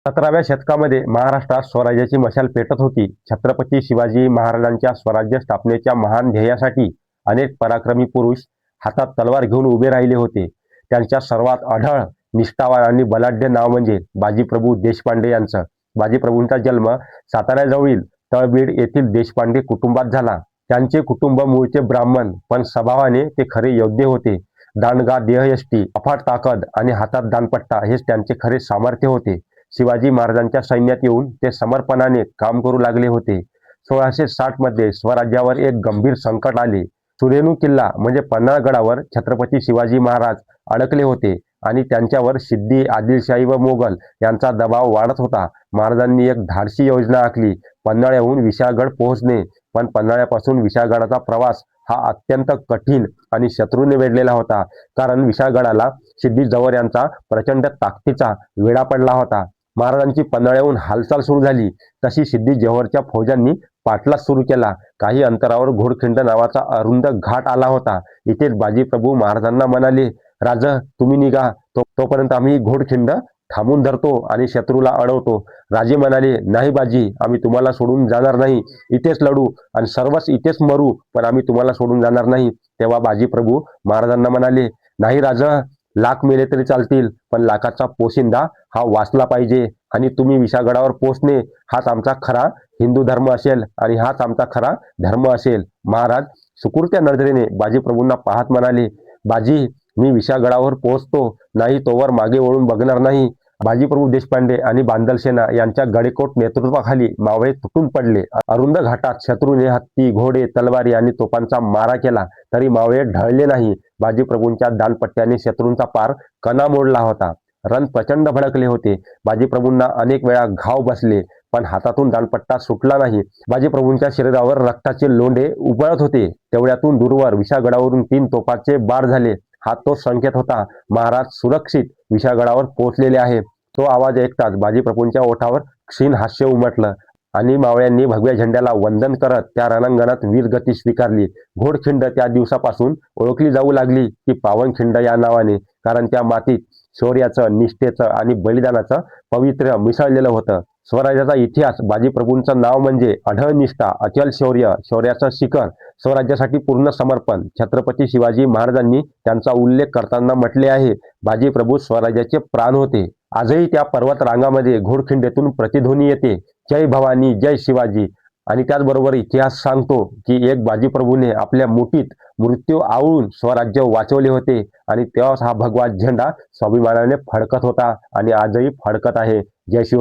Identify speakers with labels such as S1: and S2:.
S1: 17व्या शतकामध्ये महाराष्ट्रात स्वराज्याची मशाल पेटत होती. छत्रपती शिवाजी महाराजांच्या स्वराज्य स्थापनेच्या महान ध्येयासाठी अनेक पराक्रमी पुरुष हातात तलवार घेऊन उभे राहिले होते. त्यांच्या सर्वात आढळ, निष्ठावान आणि बलाढ्य नाव म्हणजे बाजीप्रभू देशपांडे यांचं. बाजीप्रभूंचा जन्म साताऱ्याजवळील तळबीड येथील देशपांडे कुटुंबात झाला. त्यांचे कुटुंब मूळचे ब्राह्मण, पण स्वभावाने ते खरे योद्धे होते. दांडगा देहयष्टी, अफाट ताकद आणि हातात दानपट्टा हेच त्यांचे खरे सामर्थ्य होते. शिवाजी महाराजांच्या सैन्यात येऊन ते समर्पणाने काम करू लागले होते. 1660 मध्ये स्वराज्यावर एक गंभीर संकट आले. सुलेणू किल्ला म्हणजे पन्हाळगडावर छत्रपती शिवाजी महाराज अडकले होते आणि त्यांच्यावर सिद्धी, आदिलशाही व मोगल यांचा दबाव वाढत होता. महाराजांनी एक धाडसी योजना आखली. पन्हाळ्याहून विशाळगड पोहोचणे. पण पन्हाळ्यापासून विशाळगडाचा प्रवास हा अत्यंत कठीण आणि शत्रूने वेढलेला होता, कारण विशाळगडाला सिद्धी जवळ यांचा प्रचंड ताकदीचा वेढा पडला होता. महाराजांची पन्हाळ्याहून हालचाल सुरू झाली तशी सिद्धी जोहरच्या फौजांनी पाठलाग सुरू केला. काही अंतरावर घोडखिंड नावाचा अरुंद घाट आला होता. इथेच बाजीप्रभू महाराजांना म्हणाले, राज तुम्ही निघा, तोपर्यंत आम्ही घोडखिंड थांबून धरतो आणि शत्रूला अडवतो. राजे म्हणाले, नाही बाजी, आम्ही तुम्हाला सोडून जाणार नाही. इथेच लढू आणि सर्वच इथेच मरू, पण आम्ही तुम्हाला सोडून जाणार नाही. तेव्हा बाजीप्रभू महाराजांना म्हणाले, नाही राज, लाख मेले तरी चालतील, पण लाखाचा पोशिंदा हा वाचला पाहिजे आणि तुम्ही विशाळगडावर पोहोचणे हाच आमचा खरा हिंदू धर्म असेल आणि हाच आमचा खरा धर्म असेल. महाराज सुकुरत्या नजरेने बाजीप्रभूंना पाहत म्हणाले, बाजी, मी विशाळगडावर पोहोचतो, नाही तोवर मागे वळून बघणार नाही. बाजीप्रभू देशपांडे आणि बांदल सेना यांच्या गडेकोट नेतृत्वाखाली मावळे तुटून पडले. अरुंद घाटात शत्रूने हत्ती, घोडे, तलवारी आणि तोफांचा मारा केला, तरी मावळे ढळले नाही. बाजीप्रभूंच्या दानपट्ट्याने शत्रूंचा पार कणा मोडला होता. रण प्रचंड भडकले होते. बाजीप्रभूंना अनेक वेळा घाव बसले, पण हातातून दानपट्टा सुटला नाही. बाजीप्रभूंच्या शरीरावर रक्ताचे लोंढे उबळत होते. तेवढ्यातून दूरवर विशाळगडावरून 3 तोफांचे बार झाले. हा तो संकेत होता, महाराज सुरक्षित विशाळगडावर पोहोचलेले आहे. तो आवाज ऐकताच बाजीप्रभूंच्या ओठावर क्षीण हास्य उमटलं आणि मावळ्यांनी भगव्या झेंड्याला वंदन करत त्या रणांगणात वीरगती स्वीकारली. घोडखिंड त्या दिवसापासून ओळखली जाऊ लागली की पावनखिंड या नावाने, कारण त्या मातीत शौर्याचं, निष्ठेचं आणि बलिदानाचं पवित्र मिसळलेलं होतं. स्वराज्याचा इतिहास बाजीप्रभूंचं नाव म्हणजे अढळ निष्ठा, अचल शौर्य, शौर्याचं शिखर, स्वराज्यासाठी पूर्ण समर्पण. छत्रपती शिवाजी महाराजांनी त्यांचा उल्लेख करताना म्हटले आहे, बाजीप्रभू स्वराज्याचे प्राण होते. आजही त्या पर्वत रांगामध्ये घोडखिंडेतून प्रतिध्वनी येते, जय भवानी, जय शिवाजी. आणि त्याचबरोबर इतिहास सांगतो की एक बाजीप्रभूने आपल्या मुठीत मृत्यू आवळून स्वराज्य वाचवले होते आणि तेव्हाच हा भगवा झेंडा स्वाभिमानाने फडकत होता आणि आजही फडकत आहे. जय शिव